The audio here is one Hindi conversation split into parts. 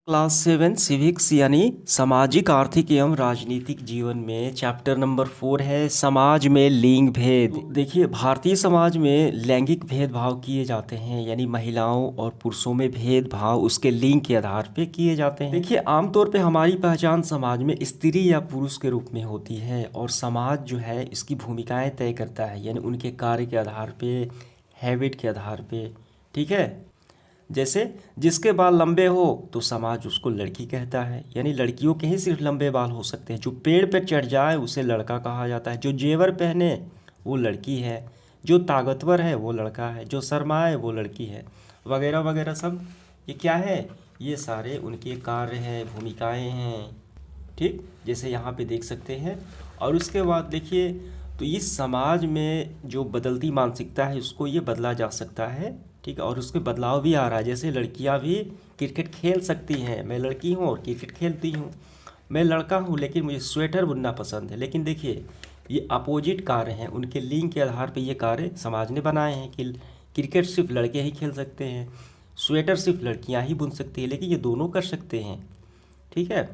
क्लास 7 सिविक्स यानी सामाजिक आर्थिक एवं राजनीतिक जीवन में चैप्टर नंबर 4 है समाज में लिंग भेद। देखिए भारतीय समाज में लैंगिक भेदभाव किए जाते हैं यानी महिलाओं और पुरुषों में भेदभाव उसके लिंग के आधार पे किए जाते हैं। देखिए आमतौर पे हमारी पहचान समाज में स्त्री या पुरुष के रूप में होती है और समाज जो है इसकी भूमिकाएं तय करता है यानी उनके कार्य के आधार पे, हैबिट के आधार पे। ठीक है, जैसे जिसके बाल लंबे हो तो समाज उसको लड़की कहता है यानी लड़कियों के ही सिर्फ लंबे बाल हो सकते हैं। जो पेड़ पर चढ़ जाए उसे लड़का कहा जाता है, जो जेवर पहने वो लड़की है, जो ताकतवर है वो लड़का है, जो शर्माए वो लड़की है, वगैरह वगैरह सब। ये क्या है? ये सारे उनके कार्य हैं, भूमिकाएं हैं। ठीक, जैसे यहाँ पे देख सकते हैं। और उसके बाद देखिए तो इस समाज में जो बदलती मानसिकता है उसको ये बदला जा सकता है। ठीक है, और उसके बदलाव भी आ रहा है। जैसे लड़कियां भी क्रिकेट खेल सकती हैं, मैं लड़की हूँ और क्रिकेट खेलती हूँ। मैं लड़का हूँ लेकिन मुझे स्वेटर बुनना पसंद है। लेकिन देखिए ये अपोजिट कार्य हैं, उनके लिंग के आधार पर ये कार्य समाज ने बनाए हैं कि क्रिकेट सिर्फ लड़के ही खेल सकते हैं, स्वेटर सिर्फ लड़कियाँ ही बुन सकती है, लेकिन ये दोनों कर सकते हैं। ठीक है,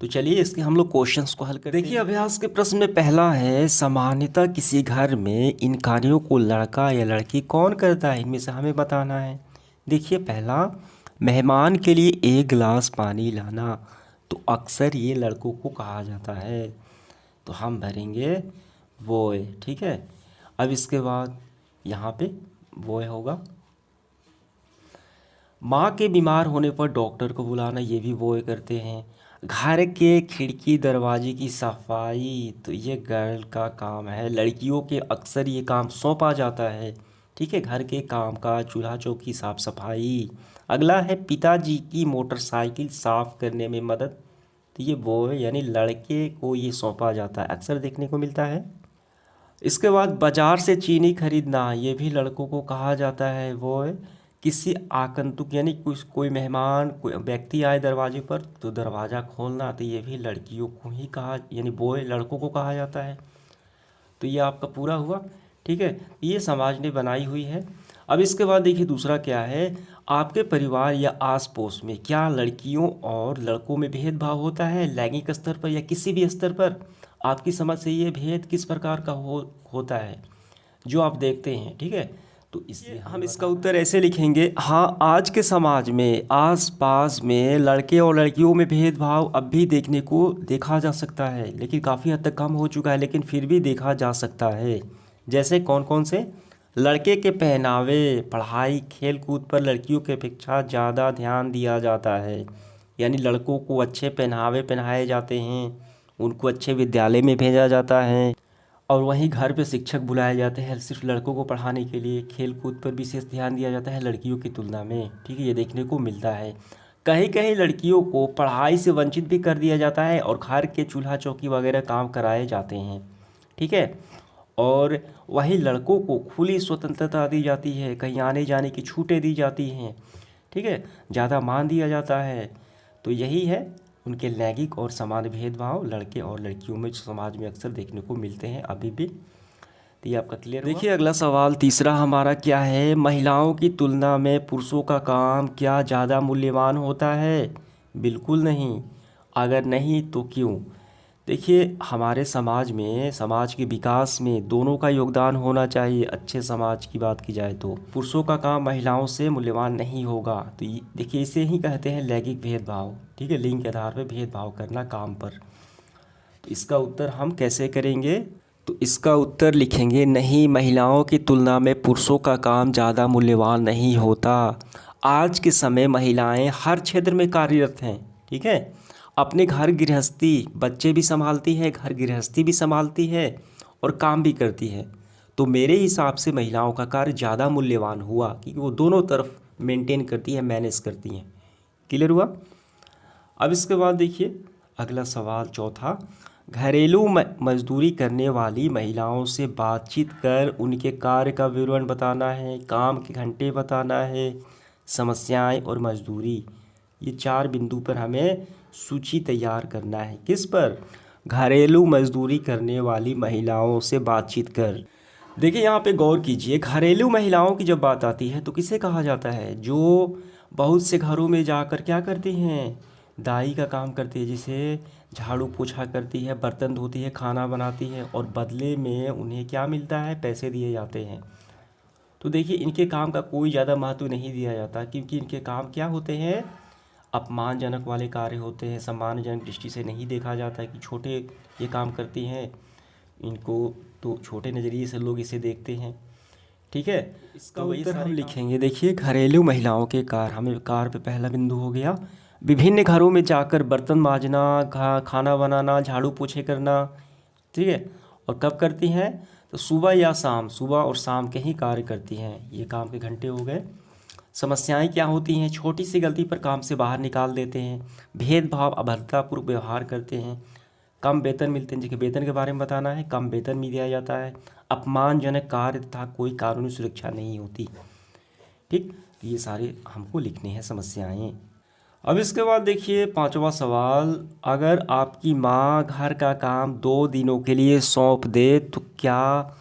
तो चलिए इसके हम लोग क्वेश्चंस को हल करते हैं। देखिए अभ्यास के प्रश्न में पहला है सामान्यतः किसी घर में इन कार्यों को लड़का या लड़की कौन करता है, इनमें से हमें बताना है। देखिए पहला, मेहमान के लिए एक गिलास पानी लाना, तो अक्सर ये लड़कों को कहा जाता है, तो हम भरेंगे वो। ठीक है, अब इसके बाद यहाँ पे वो होगा। माँ के बीमार होने पर डॉक्टर को बुलाना, ये भी वो करते हैं। घर के खिड़की दरवाजे की सफाई, तो ये गर्ल का काम है, लड़कियों के अक्सर ये काम सौंपा जाता है। ठीक है, घर के काम का, चूल्हा चौकी साफ सफाई। अगला है पिताजी की मोटरसाइकिल साफ करने में मदद, तो ये वो है यानी लड़के को ये सौंपा जाता है, अक्सर देखने को मिलता है। इसके बाद बाजार से चीनी खरीदना, ये भी लड़कों को कहा जाता है। वो है किसी आगंतुक यानी कुछ कोई मेहमान कोई व्यक्ति आए दरवाजे पर तो दरवाज़ा खोलना, तो ये भी लड़कियों को ही कहा यानी बॉय लड़कों को कहा जाता है। तो ये आपका पूरा हुआ। ठीक है, ये समाज ने बनाई हुई है। अब इसके बाद देखिए दूसरा क्या है, आपके परिवार या आस पड़ोस में क्या लड़कियों और लड़कों में भेदभाव होता है लैंगिक स्तर पर या किसी भी स्तर पर? आपकी समझ से ये भेद किस प्रकार का होता है जो आप देखते हैं। ठीक है, तो इसलिए हम इसका उत्तर ऐसे लिखेंगे, हाँ आज के समाज में आस पास में लड़के और लड़कियों में भेदभाव अब भी देखा जा सकता है, लेकिन काफ़ी हद तक कम हो चुका है, लेकिन फिर भी देखा जा सकता है। जैसे कौन कौन से? लड़के के पहनावे, पढ़ाई, खेल कूद पर लड़कियों की अपेक्षा ज़्यादा ध्यान दिया जाता है, यानी लड़कों को अच्छे पहनावे पहनाए जाते हैं, उनको अच्छे विद्यालय में भेजा जाता है, और वहीं घर पे शिक्षक बुलाए जाते हैं सिर्फ लड़कों को पढ़ाने के लिए। खेल कूद पर विशेष ध्यान दिया जाता है लड़कियों की तुलना में। ठीक है, ये देखने को मिलता है। कहीं कहीं लड़कियों को पढ़ाई से वंचित भी कर दिया जाता है और घर के चूल्हा चौकी वगैरह काम कराए जाते हैं। ठीक है, और वहीं लड़कों को खुली स्वतंत्रता दी जाती है, कहीं आने जाने की छूटें दी जाती हैं। ठीक है, ज़्यादा मान दिया जाता है। तो यही है उनके लैंगिक और समान भेदभाव लड़के और लड़कियों में जो समाज में अक्सर देखने को मिलते हैं अभी भी। तो ये आपका क्लियर हुआ। देखिए अगला सवाल तीसरा हमारा क्या है, महिलाओं की तुलना में पुरुषों का काम क्या ज़्यादा मूल्यवान होता है? बिल्कुल नहीं। अगर नहीं तो क्यों? देखिए हमारे समाज में, समाज के विकास में दोनों का योगदान होना चाहिए। अच्छे समाज की बात की जाए तो पुरुषों का काम महिलाओं से मूल्यवान नहीं होगा। तो देखिए इसे ही कहते हैं लैंगिक भेदभाव। ठीक है, लिंग के आधार पर भेदभाव करना काम पर। तो इसका उत्तर हम कैसे करेंगे? तो इसका उत्तर लिखेंगे, नहीं महिलाओं की तुलना में पुरुषों का काम ज़्यादा मूल्यवान नहीं होता। आज के समय महिलाएं हर क्षेत्र में कार्यरत हैं। ठीक है, अपने घर गृहस्थी, बच्चे भी संभालती है, घर गृहस्थी भी संभालती है और काम भी करती है। तो मेरे हिसाब से महिलाओं का कार्य ज़्यादा मूल्यवान हुआ क्योंकि वो दोनों तरफ मेंटेन करती है, मैनेज करती हैं। क्लियर हुआ? अब इसके बाद देखिए अगला सवाल चौथा, घरेलू मजदूरी करने वाली महिलाओं से बातचीत कर उनके कार्य का विवरण बताना है, काम के घंटे बताना है, समस्याएं और मजदूरी। ये 4 बिंदु पर हमें सूची तैयार करना है। किस पर? घरेलू मजदूरी करने वाली महिलाओं से बातचीत कर। देखिए यहाँ पे गौर कीजिए, घरेलू महिलाओं की जब बात आती है तो किसे कहा जाता है? जो बहुत से घरों में जाकर क्या करती हैं? दाई का काम करती है, जिसे झाड़ू पोछा करती है, बर्तन धोती है, खाना बनाती है, और बदले में उन्हें क्या मिलता है? पैसे दिए जाते हैं। तो देखिए इनके काम का कोई ज़्यादा महत्व नहीं दिया जाता, क्योंकि इनके काम क्या होते हैं? अपमानजनक वाले कार्य होते हैं। सम्मानजनक दृष्टि से नहीं देखा जाता है कि छोटे ये काम करती हैं, इनको तो छोटे नज़रिए से लोग इसे देखते हैं। ठीक है, इसका उत्तर हम लिखेंगे। देखिए घरेलू महिलाओं के कार्य, हमें कार्य पे पहला बिंदु हो गया। विभिन्न घरों में जाकर बर्तन मांजना, खाना बनाना, झाड़ू पोछे करना। ठीक है, और कब करती हैं? तो सुबह या शाम, सुबह और शाम के ही कार्य करती हैं। ये काम के घंटे हो गए। समस्याएं क्या होती हैं? छोटी सी गलती पर काम से बाहर निकाल देते हैं, भेदभाव, अभद्रतापूर्वक व्यवहार करते हैं, कम वेतन मिलते हैं। देखिए वेतन के बारे में बताना है, कम वेतन भी दिया जाता है, अपमानजनक कार्य तथा कोई कानूनी सुरक्षा नहीं होती। ठीक, तो ये सारे हमको लिखने हैं समस्याएं। अब इसके बाद देखिए पांचवा सवाल, अगर आपकी माँ घर का काम 2 दिनों के लिए सौंप दे तो क्या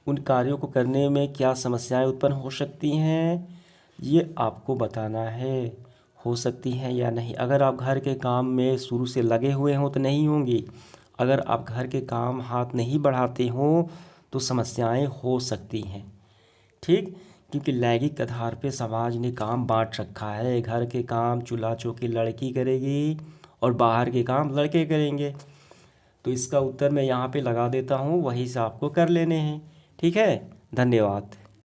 उन कार्यों को करने में क्या समस्याएं उत्पन्न हो सकती हैं? ये आपको बताना है, हो सकती हैं या नहीं। अगर आप घर के काम में शुरू से लगे हुए हों तो नहीं होंगी। अगर आप घर के काम हाथ नहीं बढ़ाते हों तो समस्याएं हो सकती हैं। ठीक, क्योंकि लैंगिक आधार पे समाज ने काम बांट रखा है। घर के काम चूल्हा चौकी लड़की करेगी और बाहर के काम लड़के करेंगे। तो इसका उत्तर मैं यहाँ पे लगा देता हूँ, वहीं से आपको कर लेने हैं। ठीक है, धन्यवाद।